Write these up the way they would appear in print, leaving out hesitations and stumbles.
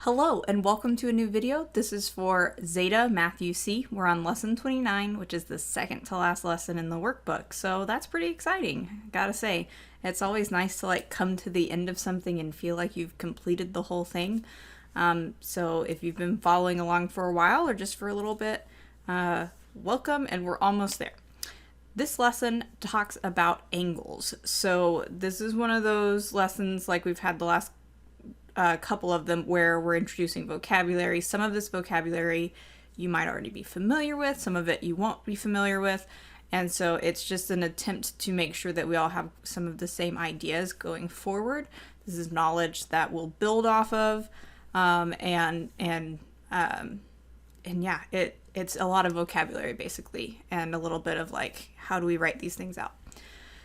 Hello and welcome to a new video. This is for Zeta Math UC. We're on lesson 29, which is the second to last lesson in the workbook. So that's pretty exciting, gotta say. It's always nice to come to the end of something and feel like you've completed the whole thing. So if you've been following along for a while or just for a little bit, welcome, and we're almost there. This lesson talks about angles. So this is one of those lessons like we've had the last couple of them where we're introducing vocabulary. Some of this vocabulary you might already be familiar with, some of it you won't be familiar with, and so it's just an attempt to make sure that we all have some of the same ideas going forward. This is knowledge that we'll build off of, and yeah, it's a lot of vocabulary basically, and a little bit of how do we write these things out.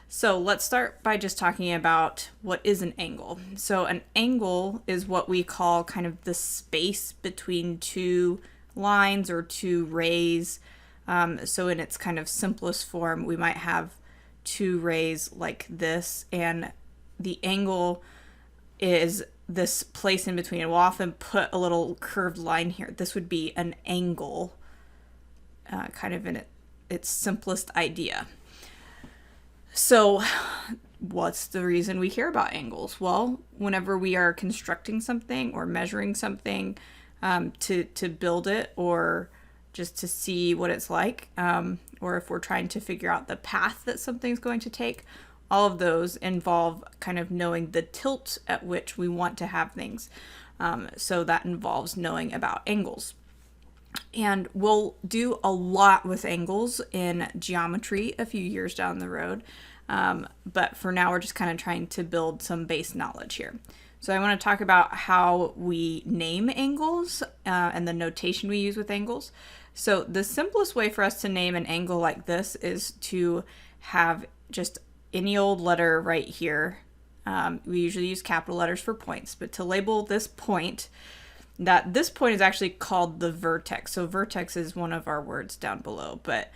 So let's start by just talking about what is an angle. So an angle is what we call kind of the space between two lines or two rays. So in its kind of simplest form, we might have two rays like this, and the angle is this place in between. And we'll often put a little curved line here. This would be an angle, kind of in its simplest idea. So what's the reason we care about angles? Well, whenever we are constructing something or measuring something to build it, or just to see what it's like, or if we're trying to figure out the path that something's going to take, all of those involve kind of knowing the tilt at which we want to have things. So that involves knowing about angles. And we'll do a lot with angles in geometry a few years down the road. But for now, we're just kind of trying to build some base knowledge here. So I want to talk about how we name angles and the notation we use with angles. So the simplest way for us to name an angle like this is to have just any old letter right here. We usually use capital letters for points, but to label this point, this point is actually called the vertex. So vertex is one of our words down below, but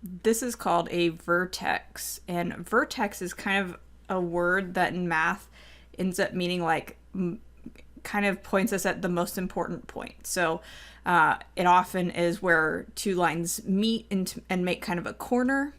this is called a vertex. And vertex is kind of a word that in math ends up meaning kind of points us at the most important point. So it often is where two lines meet and make kind of a corner.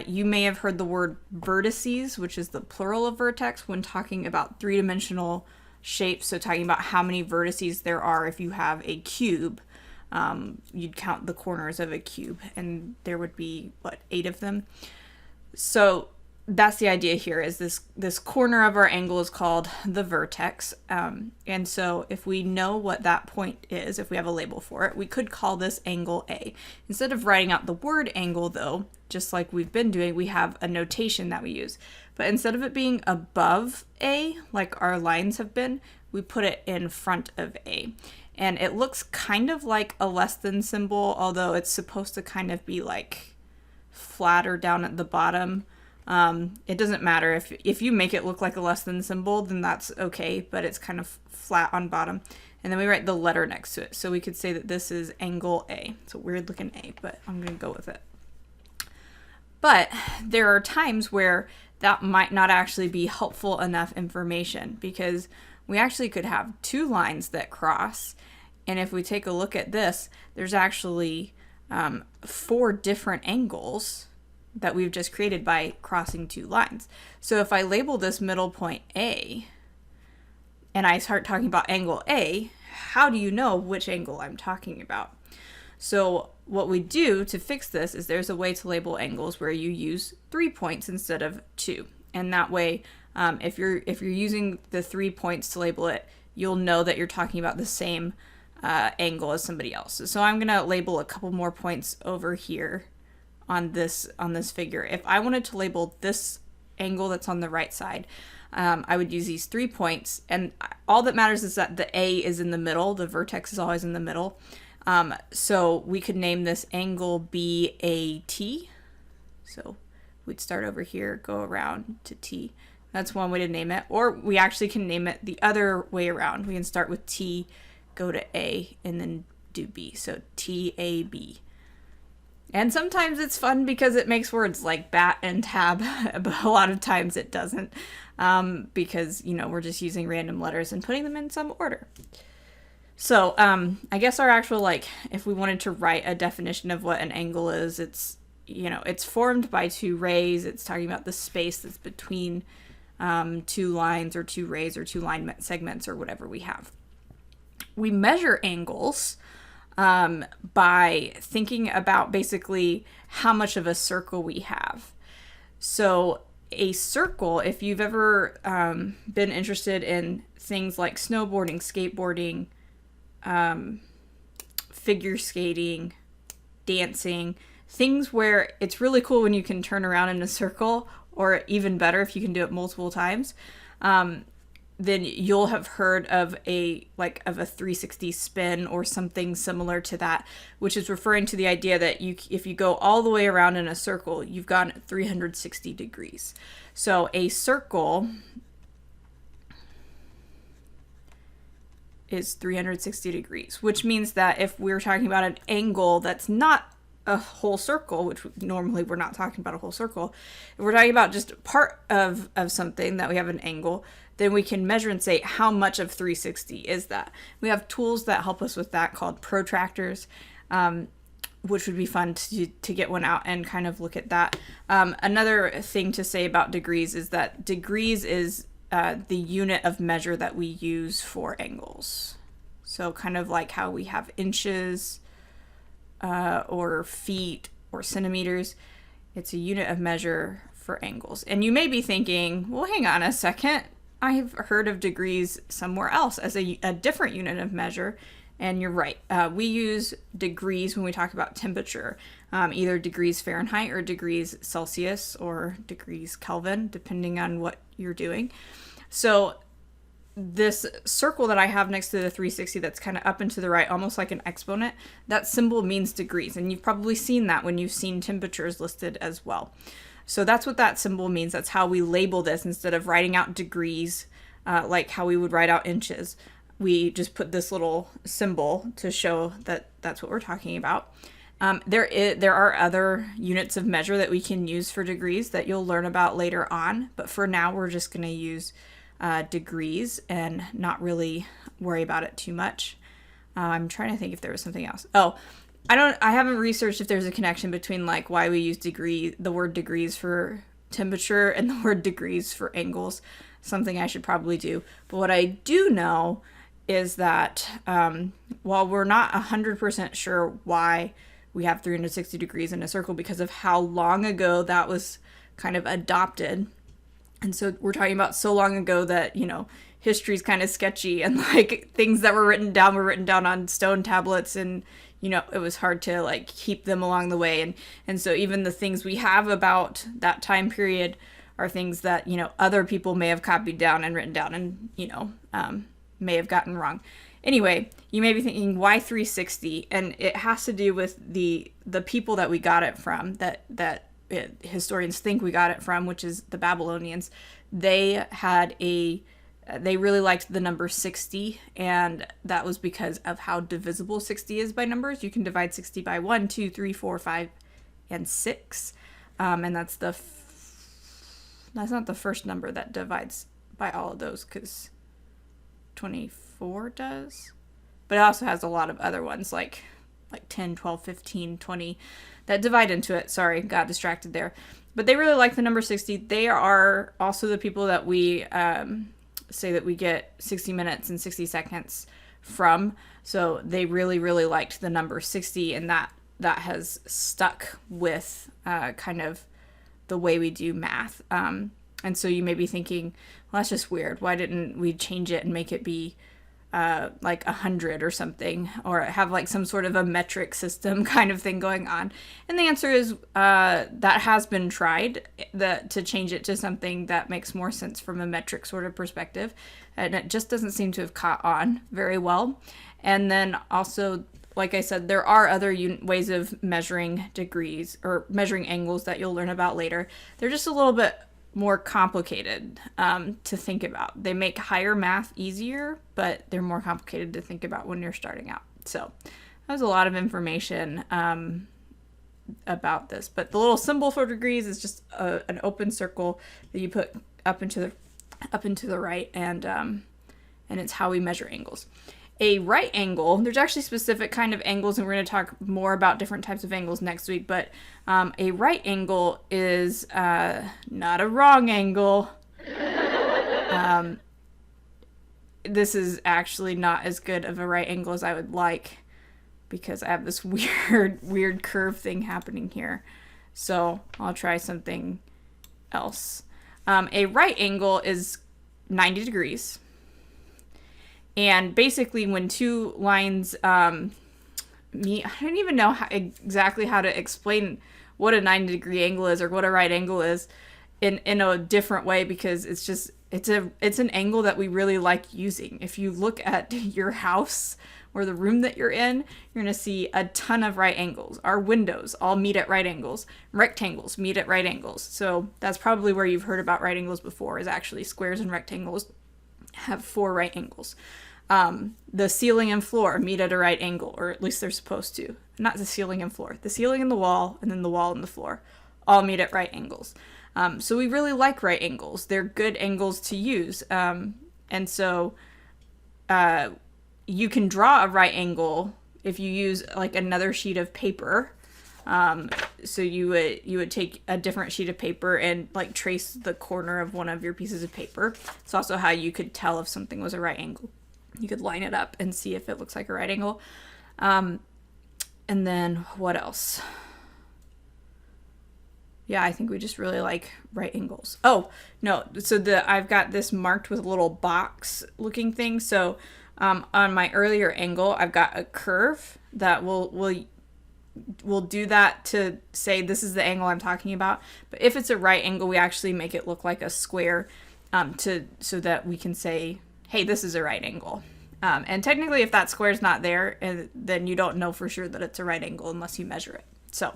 You may have heard the word vertices, which is the plural of vertex, when talking about three-dimensional shapes. So talking about how many vertices there are. If you have a cube, you'd count the corners of a cube, and there would be 8 of them. So that's the idea here, is this corner of our angle is called the vertex. And so if we know what that point is, if we have a label for it, we could call this angle A. Instead of writing out the word angle, though, just like we've been doing, we have a notation that we use. But instead of it being above A, like our lines have been, we put it in front of A. And it looks kind of like a less than symbol, although it's supposed to kind of be flatter down at the bottom. It doesn't matter. If you make it look like a less than symbol, then that's okay, but it's kind of flat on bottom. And then we write the letter next to it. So we could say that this is angle A. It's a weird looking A, but I'm going to go with it. But there are times where that might not actually be helpful enough information, because we actually could have two lines that cross. And if we take a look at this, there's actually 4 different angles that we've just created by crossing two lines. So if I label this middle point A, and I start talking about angle A, how do you know which angle I'm talking about? So what we do to fix this is there's a way to label angles where you use 3 points instead of 2. And that way, if you're using the 3 points to label it, you'll know that you're talking about the same angle as somebody else. So I'm going to label a couple more points over here on this figure. If I wanted to label this angle that's on the right side, I would use these 3 points, and all that matters is that the A is in the middle. The vertex is always in the middle. So we could name this angle BAT. So we'd start over here, go around to T. That's one way to name it. Or we actually can name it the other way around. We can start with T, go to A, and then do B. So TAB. And sometimes it's fun because it makes words like bat and tab, but a lot of times it doesn't, because, we're just using random letters and putting them in some order. So I guess our actual, if we wanted to write a definition of what an angle is, it's formed by two rays. It's talking about the space that's between two lines or two rays or two line segments or whatever we have. We measure angles by thinking about basically how much of a circle we have. So a circle, if you've ever been interested in things like snowboarding, skateboarding, figure skating, dancing, things where it's really cool when you can turn around in a circle, or even better if you can do it multiple times, then you'll have heard of a 360 spin or something similar to that, which is referring to the idea that if you go all the way around in a circle, you've gone 360 degrees. So a circle is 360 degrees, which means that if we're talking about an angle that's not a whole circle, which normally we're not talking about a whole circle, if we're talking about just part of something that we have an angle, then we can measure and say how much of 360 is that. We have tools that help us with that called protractors, which would be fun to get one out and kind of look at that. Another thing to say about degrees is that degrees is the unit of measure that we use for angles. So kind of like how we have inches or feet or centimeters, it's a unit of measure for angles. And you may be thinking, well, hang on a second, I've heard of degrees somewhere else as a different unit of measure. And you're right. We use degrees when we talk about temperature, either degrees Fahrenheit or degrees Celsius or degrees Kelvin, depending on what you're doing. So this circle that I have next to the 360 that's kind of up and to the right, almost like an exponent, that symbol means degrees. And you've probably seen that when you've seen temperatures listed as well. So that's what that symbol means. That's how we label this instead of writing out degrees, like how we would write out inches. We just put this little symbol to show that that's what we're talking about. There are other units of measure that we can use for degrees that you'll learn about later on. But for now, we're just going to use degrees and not really worry about it too much. I'm trying to think if there was something else. Oh, I haven't researched if there's a connection between like why we use the word degrees for temperature and the word degrees for angles. Something I should probably do. But what I do know is that while we're not 100% sure why we have 360 degrees in a circle because of how long ago that was kind of adopted. And so we're talking about so long ago that, history's kind of sketchy and like things that were written down on stone tablets and, it was hard to like keep them along the way. And so even the things we have about that time period are things that, other people may have copied down and written down and, may have gotten wrong. Anyway, you may be thinking, why 360? And it has to do with the people that we got it from, that historians think we got it from, which is the Babylonians. They really liked the number 60, and that was because of how divisible 60 is by numbers. You can divide 60 by 1, 2, 3, 4, 5, and 6. And that's not the first number that divides by all of those, because 24 does. But it also has a lot of other ones like 10, 12, 15, 20 that divide into it. Sorry, got distracted there. But they really like the number 60. They are also the people that we say that we get 60 minutes and 60 seconds from. So they really, really liked the number 60, and that has stuck with kind of the way we do math. And so you may be thinking, well, that's just weird. Why didn't we change it and make it be like 100 or something, or have like some sort of a metric system kind of thing going on? And the answer is that has been tried, to change it to something that makes more sense from a metric sort of perspective, and it just doesn't seem to have caught on very well. And then also, like I said, there are other ways of measuring degrees or measuring angles that you'll learn about later. They're just a little bit more complicated to think about. They make higher math easier, but they're more complicated to think about when you're starting out. So that was a lot of information about this. But the little symbol for degrees is just an open circle that you put up into the right, and it's how we measure angles. A right angle, there's actually specific kind of angles, and we're going to talk more about different types of angles next week, but a right angle is not a wrong angle. This is actually not as good of a right angle as I would like, because I have this weird curve thing happening here. So I'll try something else. A right angle is 90 degrees. And basically when two lines meet, I don't even know exactly how to explain what a 90-degree angle is or what a right angle is in a different way, because it's an angle that we really like using. If you look at your house or the room that you're in, you're going to see a ton of right angles. Our windows all meet at right angles. Rectangles meet at right angles. So that's probably where you've heard about right angles before, is actually squares and rectangles have 4 right angles. The ceiling and floor meet at a right angle, or at least they're supposed to. Not the ceiling and floor. The ceiling and the wall, and then the wall and the floor all meet at right angles. So we really like right angles. They're good angles to use. And so you can draw a right angle if you use like another sheet of paper. So you would take a different sheet of paper and like trace the corner of one of your pieces of paper. It's also how you could tell if something was a right angle. You could line it up and see if it looks like a right angle. And then what else? Yeah, I think we just really like right angles. Oh, no. So I've got this marked with a little box looking thing. So on my earlier angle, I've got a curve that will do that to say this is the angle I'm talking about. But if it's a right angle, we actually make it look like a square so that we can say, hey, this is a right angle. And technically, if that square is not there, then you don't know for sure that it's a right angle unless you measure it. So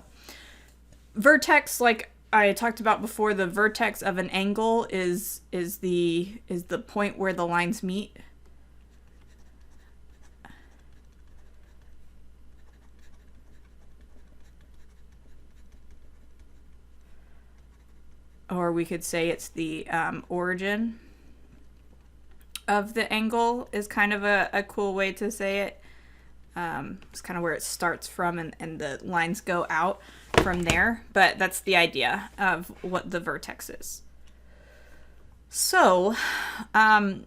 vertex, like I talked about before, the vertex of an angle is the point where the lines meet. Or we could say it's the origin of the angle is kind of a cool way to say it. It's kind of where it starts from, and the lines go out from there. But that's the idea of what the vertex is. So the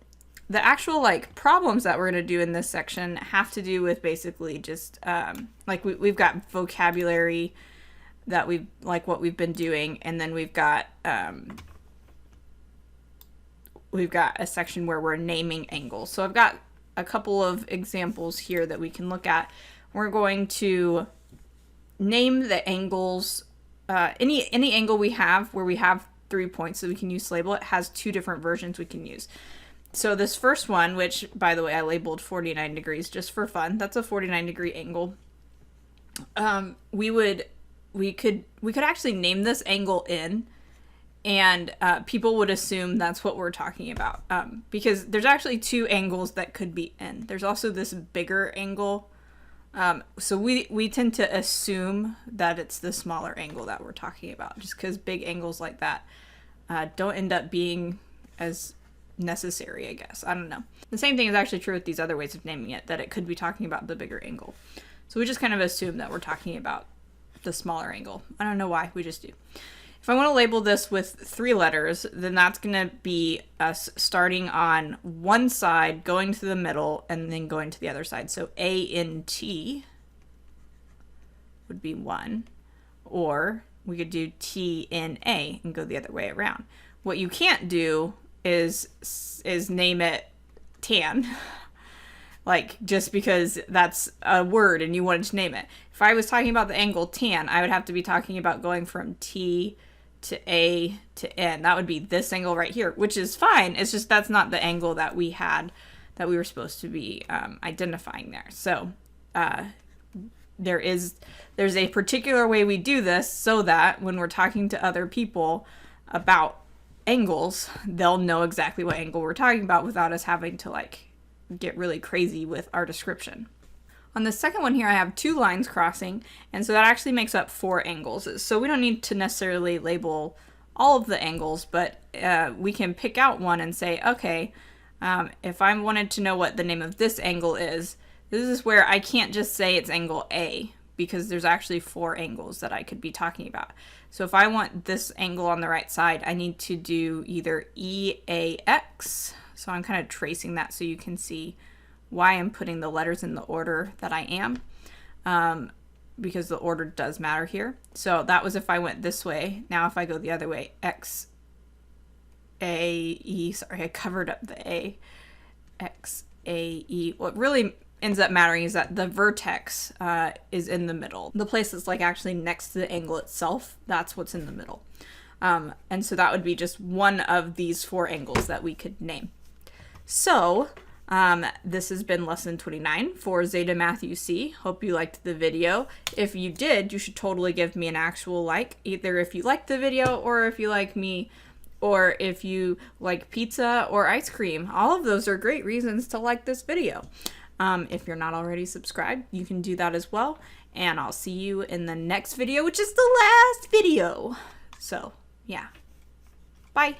actual like problems that we're going to do in this section have to do with basically just like we've got vocabulary that we like what we've been doing, and then we've got a section where we're naming angles. So I've got a couple of examples here that we can look at. We're going to name the angles. Any angle we have where we have 3 points that we can use to label it has 2 different versions we can use. So this first one, which by the way I labeled 49 degrees just for fun, that's a 49-degree angle. We could actually name this angle in, and people would assume that's what we're talking about, because there's actually 2 angles that could be in. There's also this bigger angle, so we tend to assume that it's the smaller angle that we're talking about, just because big angles like that don't end up being as necessary, I guess. I don't know. The same thing is actually true with these other ways of naming it, that it could be talking about the bigger angle. So we just kind of assume that we're talking about the smaller angle. I don't know why, we just do. If I want to label this with 3 letters, then that's going to be us starting on one side, going to the middle, and then going to the other side. So A-N-T would be 1. Or we could do T-N-A and go the other way around. What you can't do is name it tan. Like, just because that's a word and you wanted to name it. If I was talking about the angle tan, I would have to be talking about going from T to A to N. That would be this angle right here, which is fine. It's just that's not the angle that we had, that we were supposed to be identifying there. So there's a particular way we do this so that when we're talking to other people about angles, they'll know exactly what angle we're talking about without us having to like get really crazy with our description. On the second one here, I have 2 lines crossing, and so that actually makes up 4 angles. So we don't need to necessarily label all of the angles, but we can pick out one and say, okay, if I wanted to know what the name of this angle is, this is where I can't just say it's angle A, because there's actually 4 angles that I could be talking about. So if I want this angle on the right side, I need to do either EAX. So I'm kind of tracing that so you can see why I'm putting the letters in the order that I am, because the order does matter here. So that was if I went this way. Now if I go the other way, X, A, E, sorry, I covered up the A, X, A, E. What really ends up mattering is that the vertex is in the middle. The place that's like actually next to the angle itself, that's what's in the middle. And so that would be just one of these 4 angles that we could name. So this has been lesson 29 for Zeta Math UC. Hope you liked the video. If you did, you should totally give me an actual like, either if you liked the video or if you like me, or if you like pizza or ice cream. All of those are great reasons to like this video. If you're not already subscribed, you can do that as well. And I'll see you in the next video, which is the last video. So, yeah. Bye.